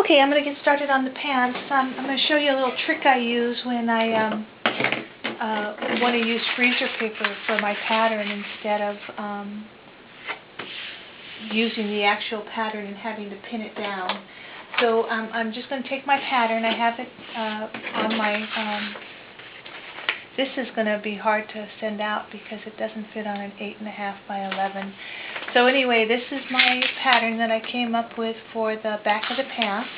Okay, I'm going to get started on the pants. I'm going to show you a little trick I use when I want to use freezer paper for my pattern instead of using the actual pattern and having to pin it down. So I'm just going to take my pattern. I have it on my, this is going to be hard to send out because it doesn't fit on an 8.5 by 11. So anyway, this is my pattern that I came up with for the back of the pants.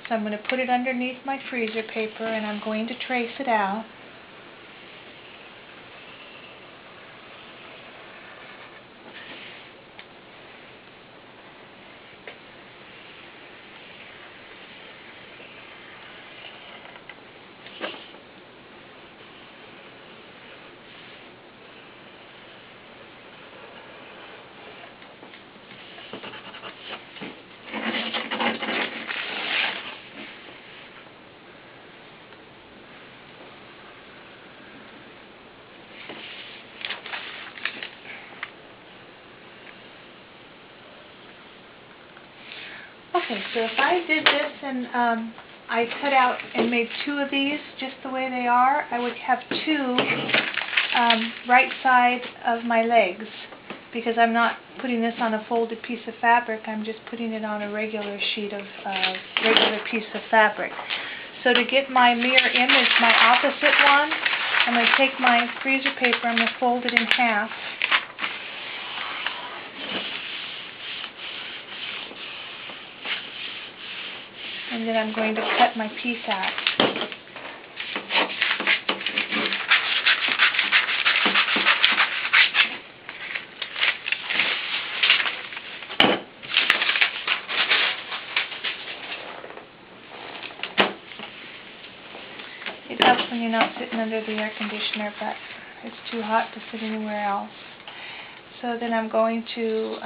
So I'm going to put it underneath my freezer paper and I'm going to trace it out. Okay, so if I did this and I cut out and made 2 of these just the way they are, I would have 2 right side of my legs, because I'm not putting this on a folded piece of fabric, I'm just putting it on a regular sheet of regular piece of fabric. So to get my mirror image, my opposite one, I'm going to take my freezer paper, I'm going to fold it in half. And then I'm going to cut my piece out. It helps when you're not sitting under the air conditioner, but it's too hot to sit anywhere else. So then I'm going to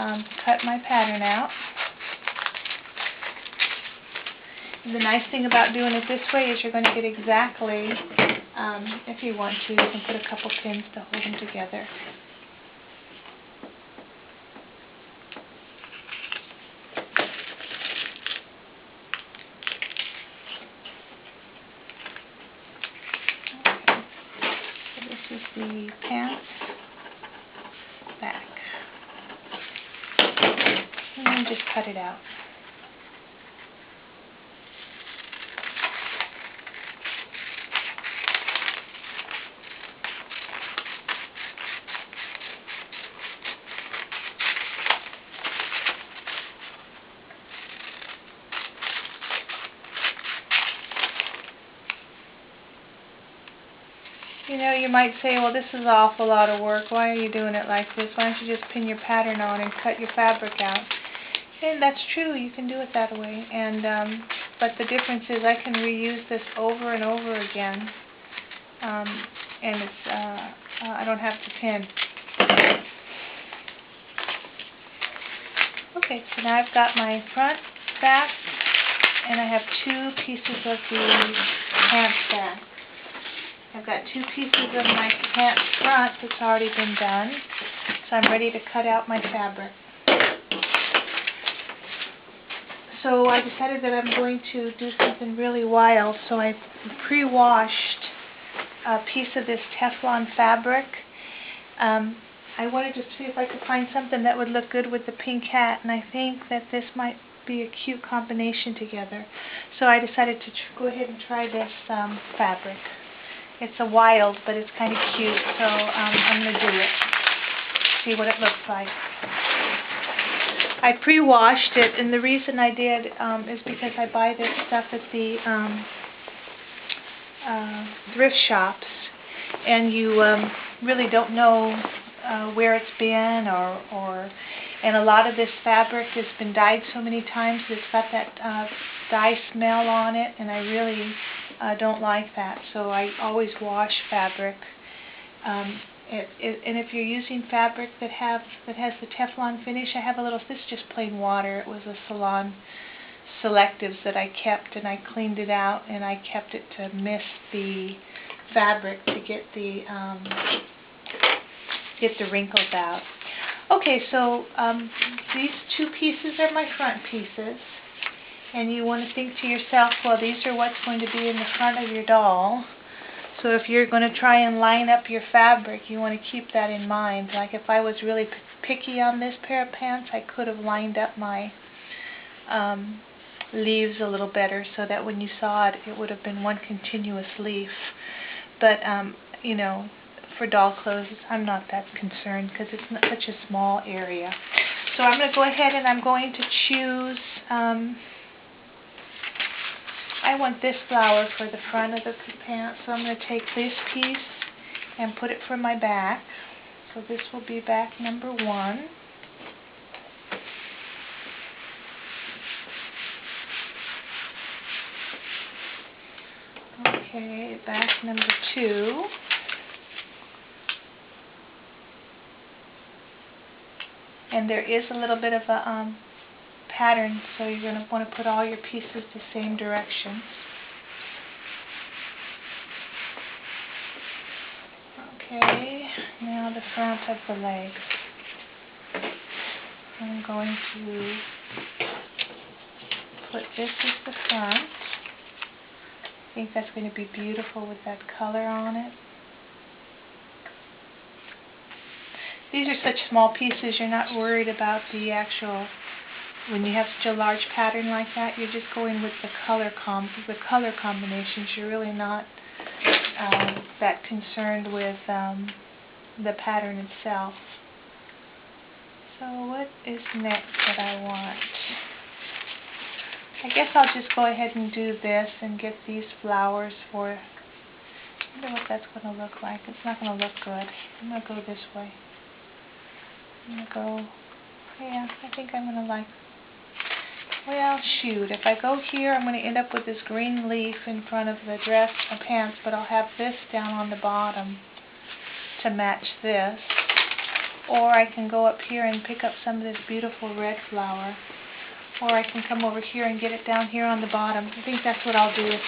cut my pattern out. The nice thing about doing it this way is you're going to get exactly, if you want to, you can put a couple pins to hold them together. Okay. So this is the pants back. And then just cut it out. You know, you might say, well, this is an awful lot of work. Why are you doing it like this? Why don't you just pin your pattern on and cut your fabric out? And that's true. You can do it that way. And but the difference is I can reuse this over and over again. And it's I don't have to pin. Okay, so now I've got my front, back, and I have 2 pieces of the pants back. I've got 2 pieces of my pants front that's already been done, so I'm ready to cut out my fabric. So I decided that I'm going to do something really wild, so I pre-washed a piece of this Teflon fabric. I wanted to see if I could find something that would look good with the pink hat, and I think that this might be a cute combination together. So I decided to go ahead and try this fabric. It's a wild, but it's kind of cute, so I'm going to do it. See what it looks like. I pre-washed it, and the reason I did is because I buy this stuff at the thrift shops, and you really don't know where it's been, and a lot of this fabric has been dyed so many times that it's got that dye smell on it, and I really don't like that. So I always wash fabric. And if you're using fabric that has the Teflon finish, I have a little. This is just plain water. It was a Salon Selectives that I kept, and I cleaned it out, and I kept it to mist the fabric to get the wrinkles out. Okay, so these 2 pieces are my front pieces, And you want to think to yourself, well, these are what's going to be in the front of your doll. So if you're going to try and line up your fabric, you want to keep that in mind. Like if I was really picky on this pair of pants, I could have lined up my leaves a little better so that when you saw it, it would have been one continuous leaf. But, you know, for doll clothes, I'm not that concerned because it's not such a small area. So I'm going to go ahead and I'm going to choose, I want this flower for the front of the pants, so I'm going to take this piece and put it for my back. So this will be back number 1. Okay, back number 2. And there is a little bit of a pattern, so you're going to want to put all your pieces the same direction. Okay, now the front of the legs. I'm going to put this as the front. I think that's going to be beautiful with that color on it. These are such small pieces, you're not worried about the actual, when you have such a large pattern like that, you're just going with the color combinations. You're really not that concerned with the pattern itself. So what is next that I want? I guess I'll just go ahead and do this and get these flowers for, I wonder what that's going to look like. It's not going to look good. I'm going to go this way. I'm going to go, yeah, I think I'm going to like, well, shoot, if I go here, I'm going to end up with this green leaf in front of the dress and pants, but I'll have this down on the bottom to match this. Or I can go up here and pick up some of this beautiful red flower. Or I can come over here and get it down here on the bottom. I think that's what I'll do.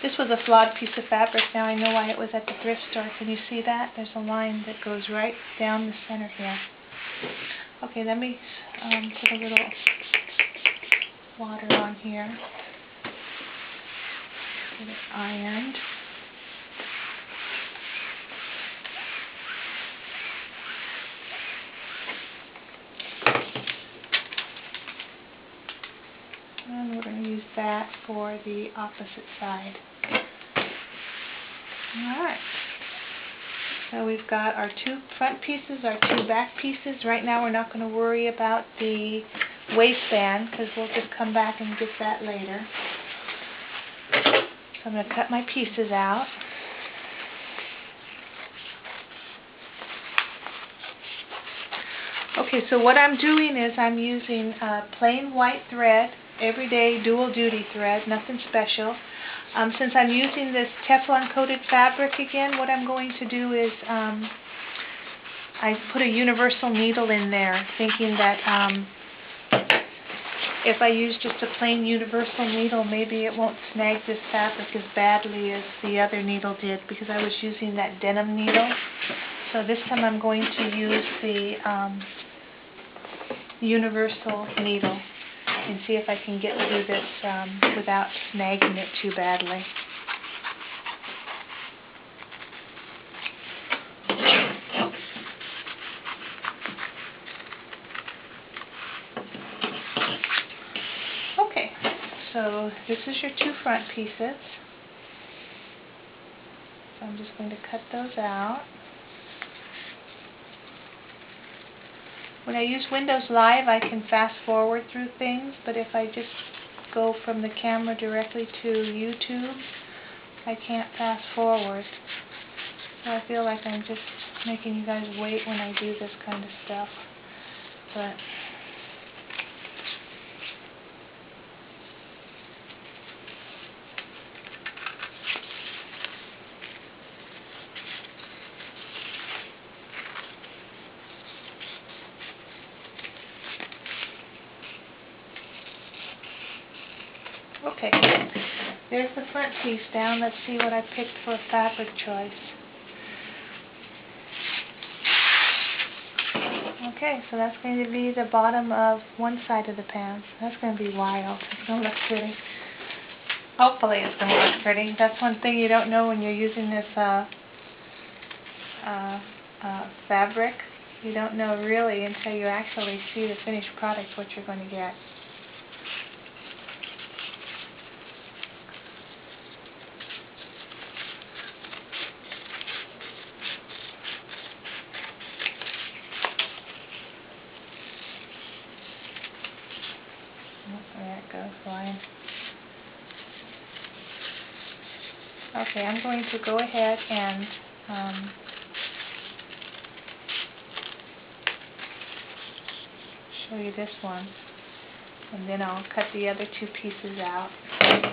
This was a flawed piece of fabric. Now I know why it was at the thrift store. Can you see that? There's a line that goes right down the center here. Okay, let me put a little water on here. Get it ironed. And we're going to use that for the opposite side. Alright. So we've got our 2 front pieces, our 2 back pieces. Right now we're not going to worry about the waistband because we'll just come back and get that later. So I'm going to cut my pieces out. Okay, so what I'm doing is I'm using plain white thread, everyday dual duty thread, nothing special. Since I'm using this Teflon coated fabric again, what I'm going to do is I put a universal needle in there, thinking that if I use just a plain universal needle, maybe it won't snag this fabric as badly as the other needle did, because I was using that denim needle. So this time I'm going to use the universal needle and see if I can get through this without snagging it too badly. Okay, so this is your 2 front pieces. So I'm just going to cut those out. When I use Windows Live, I can fast forward through things, but if I just go from the camera directly to YouTube, I can't fast forward. So I feel like I'm just making you guys wait when I do this kind of stuff. But okay, there's the front piece down. Let's see what I picked for a fabric choice. Okay, so that's going to be the bottom of one side of the pants. That's going to be wild. It's going to look pretty. Hopefully it's going to look pretty. That's one thing you don't know when you're using this fabric. You don't know really until you actually see the finished product what you're going to get. There it goes, flying. Okay, I'm going to go ahead and show you this one, and then I'll cut the other two pieces out and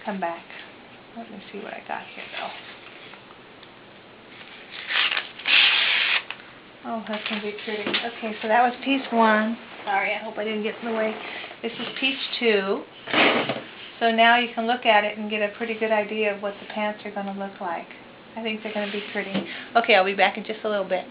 come back. Let me see what I got here though. Oh, that's going to be pretty. Okay, so that was piece 1. Sorry, I hope I didn't get in the way. This is piece 2. So now you can look at it and get a pretty good idea of what the pants are going to look like. I think they're going to be pretty. Okay, I'll be back in just a little bit.